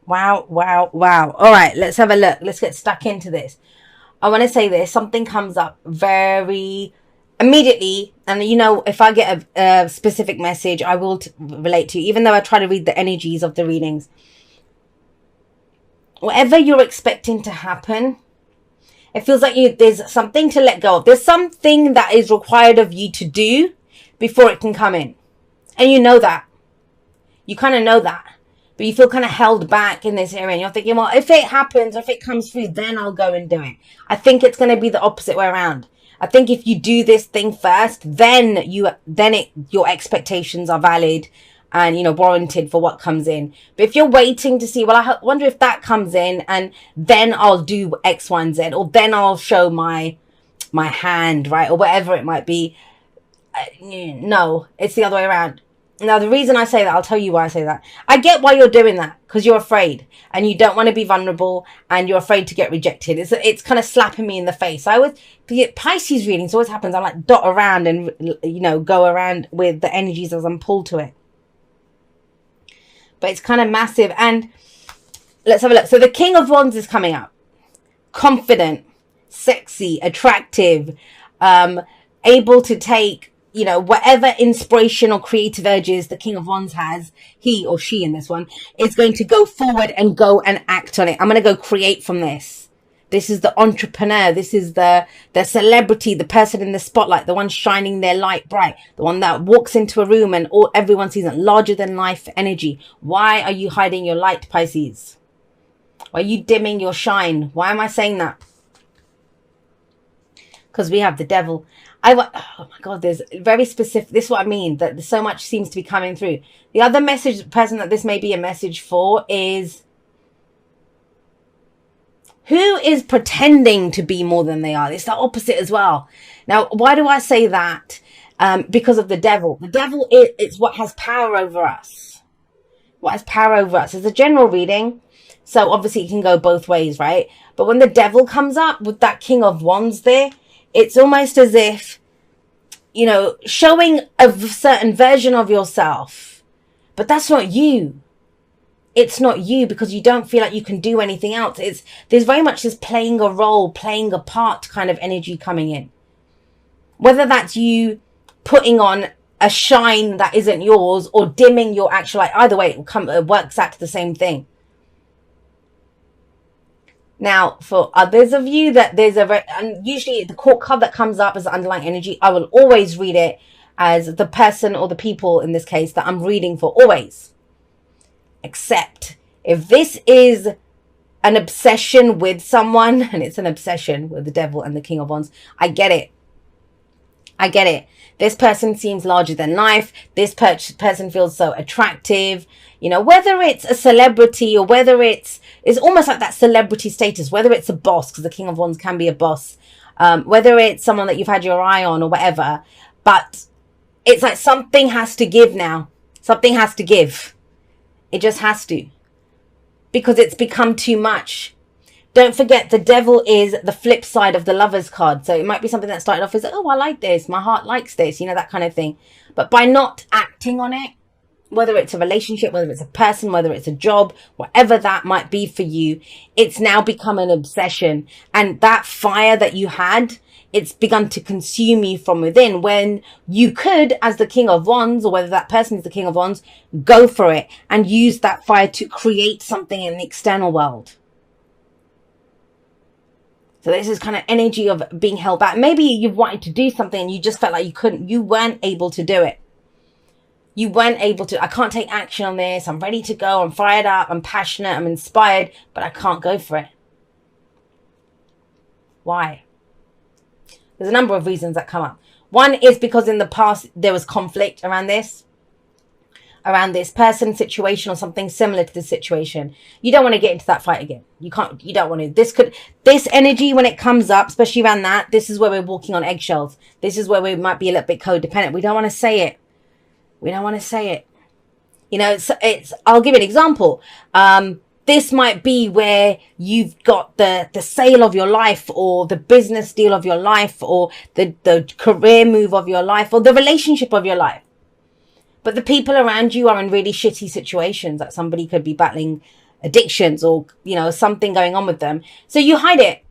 Wow, wow, wow. All right, let's have a look. Let's get stuck into this. I want to say this. Something comes up very immediately. And, you know, if I get a specific message, I will relate to you, even though I try to read the energies of the readings. Whatever you're expecting to happen, it feels like there's something to let go of. There's something that is required of you to do before it can come in. And you know that. You kind of know that. But you feel kind of held back in this area. And you're thinking, well, if it happens, if it comes through, then I'll go and do it. I think it's going to be the opposite way around. I think if you do this thing first, then your expectations are valid and, you know, warranted for what comes in. But if you're waiting to see, well, I wonder if that comes in and then I'll do X, Y, and Z, or then I'll show my hand, right? Or whatever it might be. No, it's the other way around. Now, the reason I say that, I'll tell you why I say that. I get why you're doing that, because you're afraid and you don't want to be vulnerable and you're afraid to get rejected. It's kind of slapping me in the face. I always, Pisces readings always happens. I like dot around and, you know, go around with the energies as I'm pulled to it. But it's kind of massive. And let's have a look. So the King of Wands is coming up. Confident, sexy, attractive, able to take, you know, whatever inspiration or creative urges the King of Wands has, he or she in this one, is going to go forward and go and act on it. I'm going to go create from this. This is the entrepreneur. This is the celebrity, the person in the spotlight, the one shining their light bright, the one that walks into a room and everyone sees it, larger than life energy. Why are you hiding your light, Pisces? Why are you dimming your shine? Why am I saying that? Because we have the devil. Oh my God, there's very specific. This is what I mean, that so much seems to be coming through. The other person that this may be a message for is who is pretending to be more than they are. It's the opposite as well. Now, why do I say that? Because of the devil. The devil is what has power over us. What has power over us? It's a general reading. So obviously it can go both ways, right? But when the devil comes up with that King of Wands there, it's almost as if, you know, showing a certain version of yourself. But that's not you. It's not you, because you don't feel like you can do anything else. There's very much this playing a role, playing a part kind of energy coming in. Whether that's you putting on a shine that isn't yours or dimming your actual light. Either way, it works out to the same thing. Now, for others of you, that there's and usually the court card that comes up as the underlying energy, I will always read it as the person or the people in this case that I'm reading for, always. Except if this is an obsession with someone, and it's an obsession with the devil and the King of Wands, I get it. I get it. This person seems larger than life. This person feels so attractive. You know, whether it's a celebrity or whether it's almost like that celebrity status, whether it's a boss, because the King of Wands can be a boss, whether it's someone that you've had your eye on or whatever, but it's like something has to give now. Something has to give. It just has to, because it's become too much. Don't forget, the devil is the flip side of the Lovers card. So it might be something that started off as, oh, I like this. My heart likes this, you know, that kind of thing. But by not acting on it, whether it's a relationship, whether it's a person, whether it's a job, whatever that might be for you, it's now become an obsession. And that fire that you had, it's begun to consume you from within, when you could, as the King of Wands, or whether that person is the King of Wands, go for it and use that fire to create something in the external world. So this is kind of energy of being held back. Maybe you've wanted to do something and you just felt like you weren't able to do it. You weren't able to, I can't take action on this. I'm ready to go. I'm fired up. I'm passionate. I'm inspired, but I can't go for it. Why? There's a number of reasons that come up. One is because in the past there was conflict around this person, situation, or something similar to this situation. You don't want to get into that fight again. You don't want to. This energy, when it comes up, especially around that, this is where we're walking on eggshells. This is where we might be a little bit codependent. We don't want to say it. We don't want to say it. You know, I'll give you an example. This might be where you've got the sale of your life, or the business deal of your life, or the career move of your life, or the relationship of your life. But the people around you are in really shitty situations. That somebody could be battling addictions or, you know, something going on with them. So you hide it.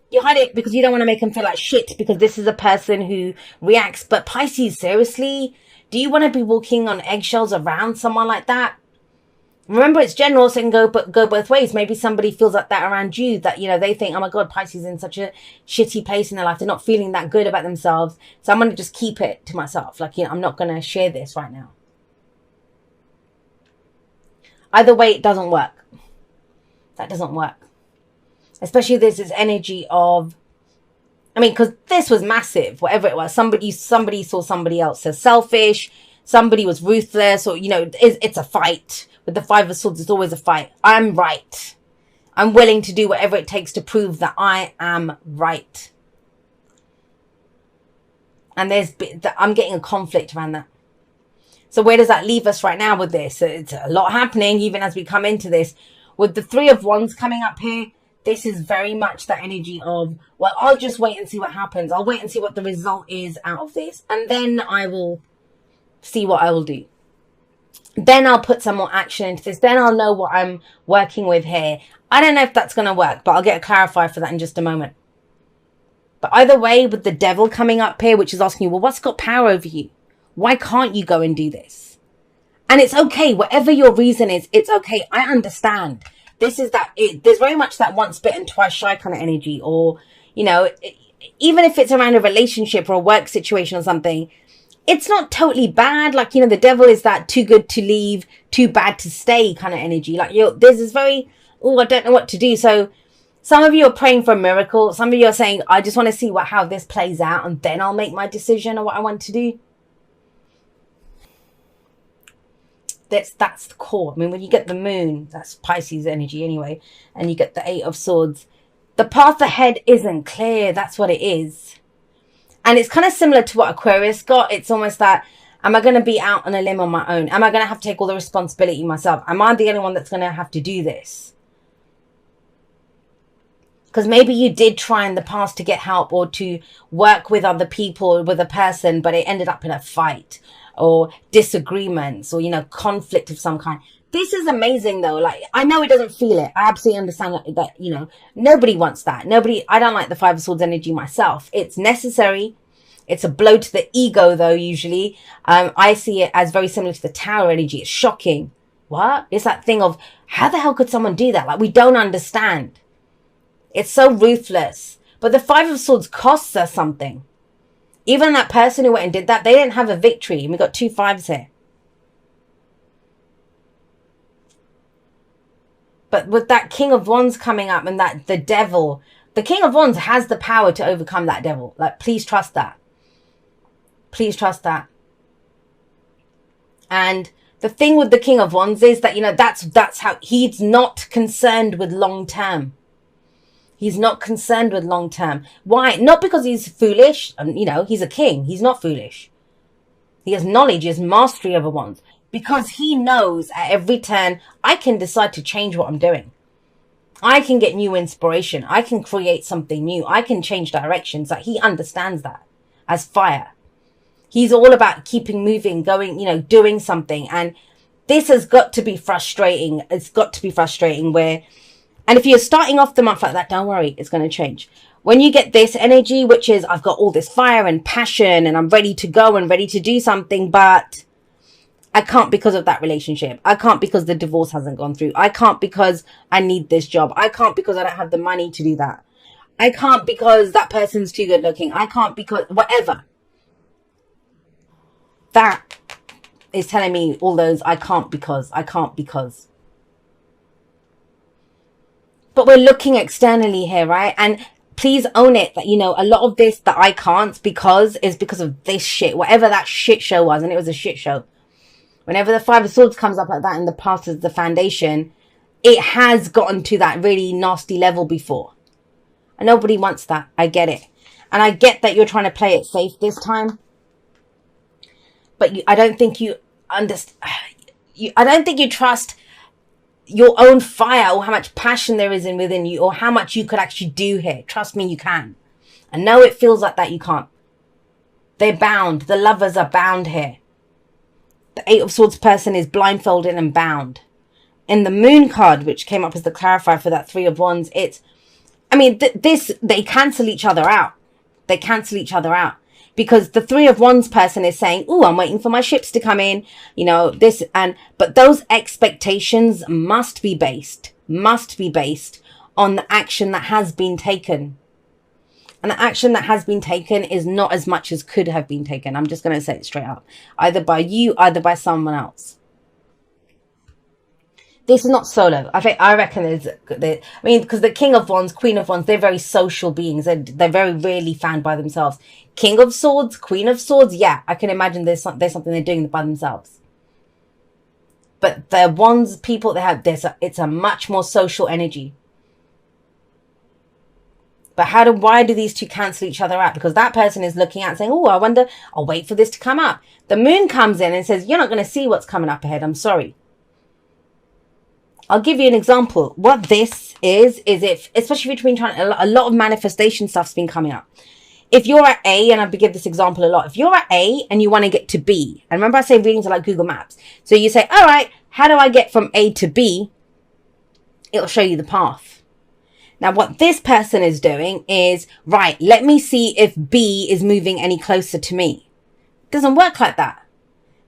You hide it because you don't want to make them feel like shit, because this is a person who reacts. But Pisces, seriously? Do you want to be walking on eggshells around someone like that? Remember, it's general, so it can go both ways. Maybe somebody feels like that around you, that, you know, they think, oh my God, Pisces is in such a shitty place in their life. They're not feeling that good about themselves. So I'm going to just keep it to myself. Like, you know, I'm not going to share this right now. Either way, it doesn't work. That doesn't work. Especially there's this energy of, I mean, because this was massive, whatever it was. Somebody saw somebody else as selfish. Somebody was ruthless, or, you know, it's a fight. With the Five of Swords, it's always a fight. I'm right. I'm willing to do whatever it takes to prove that I am right. And I'm getting a conflict around that. So where does that leave us right now with this? It's a lot happening even as we come into this. With the Three of Wands coming up here, this is very much that energy of, well, I'll just wait and see what happens. I'll wait and see what the result is out of this. And then I will see what I will do. Then I'll put some more action into this. Then I'll know what I'm working with here. I don't know if that's going to work, but I'll get a clarifier for that in just a moment. But either way, with the Devil coming up here, which is asking you, well, what's got power over you? Why can't you go and do this? And it's okay. Whatever your reason is, it's okay. I understand. This is that, there's very much that once bitten, twice shy kind of energy. Or, you know, even if it's around a relationship or a work situation or something, it's not totally bad. Like, you know, the Devil is that too good to leave, too bad to stay kind of energy. Like, there's this very, oh, I don't know what to do. So some of you are praying for a miracle. Some of you are saying, I just want to see how this plays out, and then I'll make my decision on what I want to do. That's the core. I mean, when you get the Moon, that's Pisces energy anyway, and you get the Eight of Swords, the path ahead isn't clear. That's what it is. And it's kind of similar to what Aquarius got. It's almost that, am I going to be out on a limb on my own? Am I going to have to take all the responsibility myself? Am I the only one that's going to have to do this? Because maybe you did try in the past to get help or to work with other people, with a person, but it ended up in a fight or disagreements or, you know, conflict of some kind. This is amazing though. Like, I know it doesn't feel it. I absolutely understand that, you know, nobody wants that. I don't like the Five of Swords energy myself. It's necessary. It's a blow to the ego though, usually. I see it as very similar to the Tower energy. It's shocking. What? It's that thing of, how the hell could someone do that? Like, we don't understand. It's so ruthless. But the Five of Swords costs us something. Even that person who went and did that, they didn't have a victory. And we got 2 5s here. But with that King of Wands coming up and that the Devil, the King of Wands has the power to overcome that Devil. Like, please trust that. Please trust that. And the thing with the King of Wands is that, you know, that's how he's not concerned with long term. He's not concerned with long term. Why? Not because he's foolish. You know, he's a king. He's not foolish. He has knowledge, he has mastery over wands. Because he knows at every turn, I can decide to change what I'm doing. I can get new inspiration. I can create something new. I can change directions. Like, he understands that as fire. He's all about keeping moving, going, you know, doing something. And this has got to be frustrating. It's got to be frustrating where, and if you're starting off the month like that, don't worry, it's going to change. When you get this energy, which is, I've got all this fire and passion and I'm ready to go and ready to do something, but I can't because of that relationship. I can't because the divorce hasn't gone through. I can't because I need this job. I can't because I don't have the money to do that. I can't because that person's too good looking. I can't because whatever. That is telling me all those I can't because. But we're looking externally here, right? And please own it that, you know, a lot of this that I can't because is because of this shit. Whatever that shit show was, and it was a shit show. Whenever the Five of Swords comes up like that in the past as the foundation, it has gotten to that really nasty level before. And nobody wants that. I get it. And I get that you're trying to play it safe this time. But I don't think you understand. I don't think you trust your own fire or how much passion there is within you or how much you could actually do here. Trust me, you can. I know it feels like that you can't. They're bound. The lovers are bound here. The Eight of Swords person is blindfolded and bound. in the moon card, which came up as the clarifier for that 3 of Wands, it's, I mean, they cancel each other out. They cancel each other out. Because the 3 of Wands person is saying, oh, I'm waiting for my ships to come in, you know, this, but those expectations must be based on the action that has been taken. And the action that has been taken is not as much as could have been taken. I'm just going to say it straight up. Either by you, either by someone else. This is not solo. I reckon because the King of Wands, Queen of Wands, they're very social beings. They're very rarely found by themselves. King of Swords, Queen of Swords, yeah, I can imagine there's something they're doing by themselves. But the Wands people, it's a much more social energy. But why do these two cancel each other out? Because that person is looking at saying, oh, I wonder, I'll wait for this to come up. The moon comes in and says, you're not going to see what's coming up ahead. I'm sorry. I'll give you an example. What this is if, especially if you've been trying, a lot of manifestation stuff's been coming up. If you're at A, and I give this example a lot, if you're at A and you want to get to B, and remember I say readings are like Google Maps. So you say, all right, how do I get from A to B? It'll show you the path. Now, what this person is doing is, right, let me see if B is moving any closer to me. It doesn't work like that.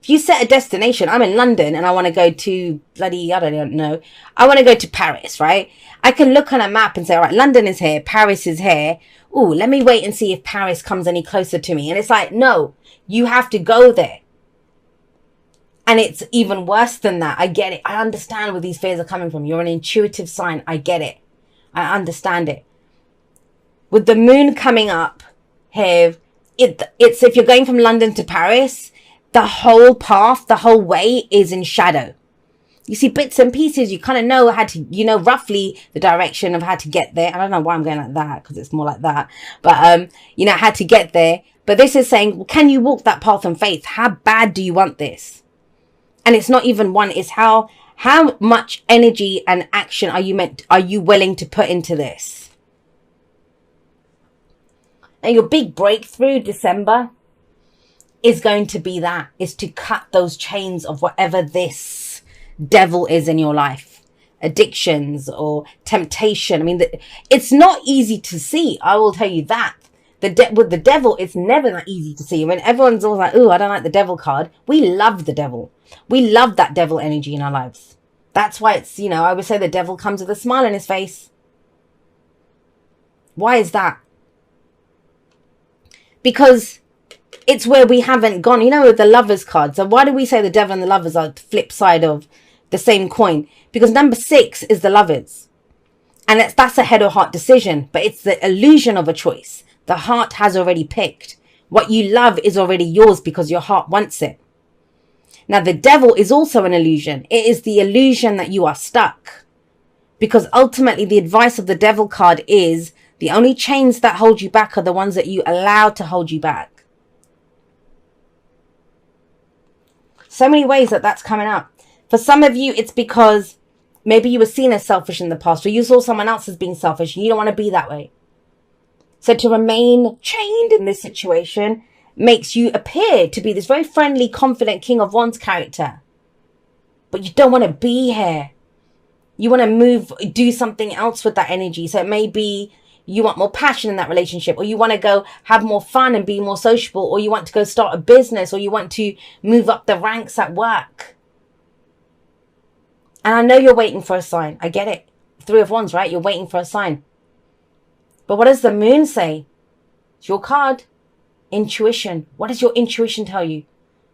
If you set a destination, I'm in London and I want to go to bloody, I don't know. I want to go to Paris, right? I can look on a map and say, all right, London is here, Paris is here. Ooh, let me wait and see if Paris comes any closer to me. And it's like, no, you have to go there. And it's even worse than that. I get it. I understand where these fears are coming from. You're an intuitive sign. I get it. I understand it. With the moon coming up here, it's if you're going from London to Paris, the whole path, the whole way is in shadow. You see bits and pieces. You kind of know roughly the direction of how to get there. I don't know why I'm going like that, because it's more like that. But, you know, how to get there. But this is saying, well, can you walk that path in faith? How bad do you want this? And it's not even one, it's how much energy and action are you willing to put into this? And your big breakthrough, December, is going to be is to cut those chains of whatever this devil is in your life. Addictions or temptation. I mean, it's not easy to see. I will tell you that. With the devil, it's never that easy to see. When everyone's always like, oh, I don't like the devil card. We love the devil. We love that devil energy in our lives. That's why it's, I would say the devil comes with a smile on his face. Why is that? Because it's where we haven't gone, with the lovers card. So why do we say the devil and the lovers are the flip side of the same coin? Because number 6 is the lovers. And that's a head or heart decision, but it's the illusion of a choice. The heart has already picked. What you love is already yours because your heart wants it. Now, the devil is also an illusion. It is the illusion that you are stuck. Because ultimately, the advice of the devil card is the only chains that hold you back are the ones that you allow to hold you back. So many ways that's coming up. For some of you, it's because maybe you were seen as selfish in the past, or you saw someone else as being selfish and you don't want to be that way. So to remain chained in this situation makes you appear to be this very friendly, confident King of Wands character. But you don't want to be here. You want to do something else with that energy. So it may be you want more passion in that relationship, or you want to go have more fun and be more sociable, or you want to go start a business, or you want to move up the ranks at work. And I know you're waiting for a sign. I get it. 3 of Wands, right? You're waiting for a sign. But what does the moon say? It's your card. Intuition. What does your intuition tell you?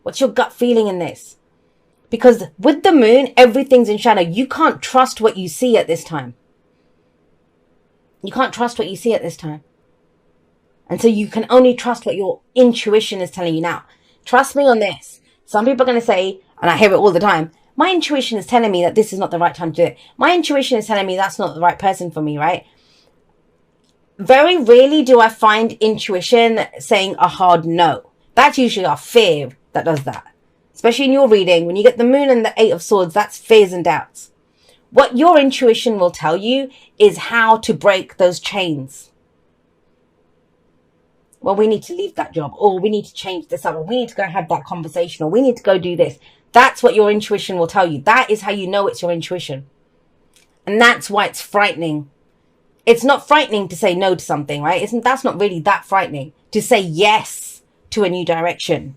What's your gut feeling in this? Because with the moon, everything's in shadow. You can't trust what you see at this time. You can't trust what you see at this time. And so you can only trust what your intuition is telling you. Now, trust me on this. Some people are going to say, and I hear it all the time, my intuition is telling me that this is not the right time to do it. My intuition is telling me that's not the right person for me, right? Very rarely do I find intuition saying a hard no. That's usually our fear that does that. Especially in your reading, when you get the moon and the 8 of swords, that's fears and doubts. What your intuition will tell you is how to break those chains. Well, we need to leave that job, or we need to change this up, or we need to go have that conversation, or we need to go do this. That's what your intuition will tell you. That is how you know it's your intuition. And that's why it's frightening. It's not frightening to say no to something, right? That's not really that frightening. To say yes to a new direction.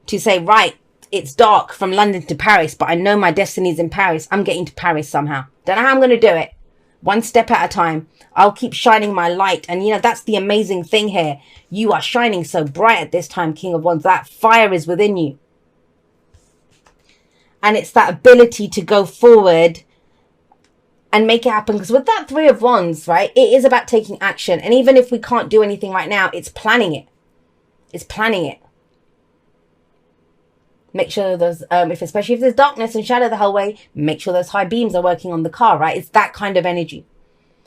To say, right, it's dark from London to Paris, but I know my destiny is in Paris. I'm getting to Paris somehow. Don't know how I'm going to do it. One step at a time. I'll keep shining my light. And, you know, that's the amazing thing here. You are shining so bright at this time, King of Wands. That fire is within you. And it's that ability to go forward and make it happen. Because with that Three of Wands, right, it is about taking action. And even if we can't do anything right now, it's planning it. It's planning it. Make sure there's, especially if there's darkness and shadow the whole way, make sure those high beams are working on the car, right? It's that kind of energy.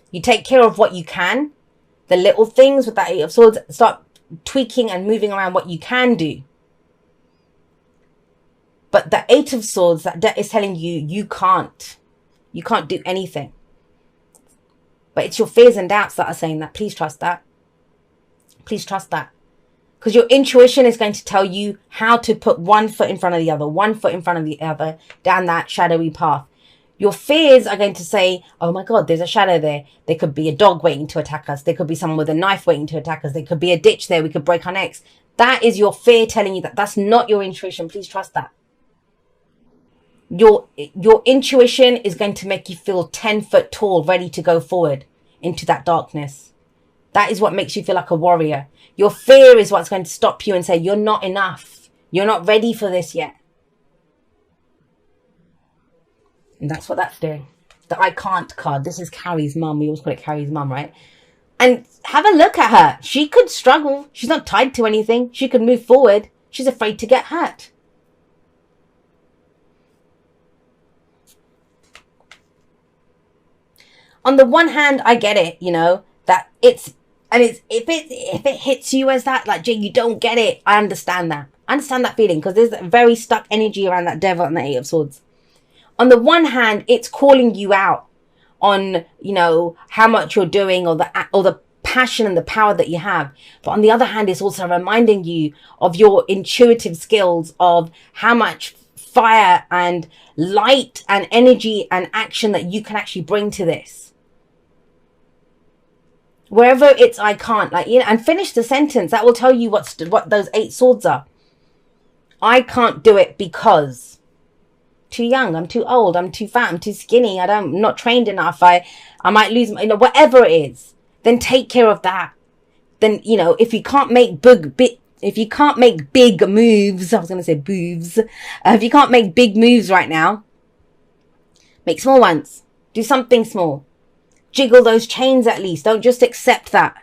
You take care of what you can. The little things with that Eight of Swords, start tweaking and moving around what you can do. But the Eight of Swords, that is telling you, you can't do anything. But it's your fears and doubts that are saying that. Please trust that. Please trust that. Because your intuition is going to tell you how to put one foot in front of the other, one foot in front of the other, down that shadowy path. Your fears are going to say, oh my God, there's a shadow there. There could be a dog waiting to attack us. There could be someone with a knife waiting to attack us. There could be a ditch there. We could break our necks. That is your fear telling you that. That's not your intuition. Please trust that. Your intuition is going to make you feel 10 foot tall, ready to go forward into that darkness. That is what makes you feel like a warrior. Your fear is what's going to stop you and say, you're not enough. You're not ready for this yet. And that's what that's doing. The I can't card. This is Carrie's mum. We always call it Carrie's mum, right? And have a look at her. She could struggle. She's not tied to anything. She could move forward. She's afraid to get hurt. On the one hand, I get it, you know, that if it hits you as that, like, Jay, you don't get it. I understand that. I understand that feeling because there's a very stuck energy around that Devil and the Eight of Swords. On the one hand, it's calling you out on, you know, how much you're doing or the passion and the power that you have. But on the other hand, it's also reminding you of your intuitive skills, of how much fire and light and energy and action that you can actually bring to this. Wherever it's I can't, like, you know, and finish the sentence. That will tell you what those 8 swords are. I can't do it because too young, I'm too old, I'm too fat, I'm too skinny, I'm not trained enough, I might lose, you know, whatever it is. Then take care of that. Then, you know, if you can't make big moves, I was going to say boobs. If you can't make big moves right now, make small ones. Do something small. Jiggle those chains at least. Don't just accept that.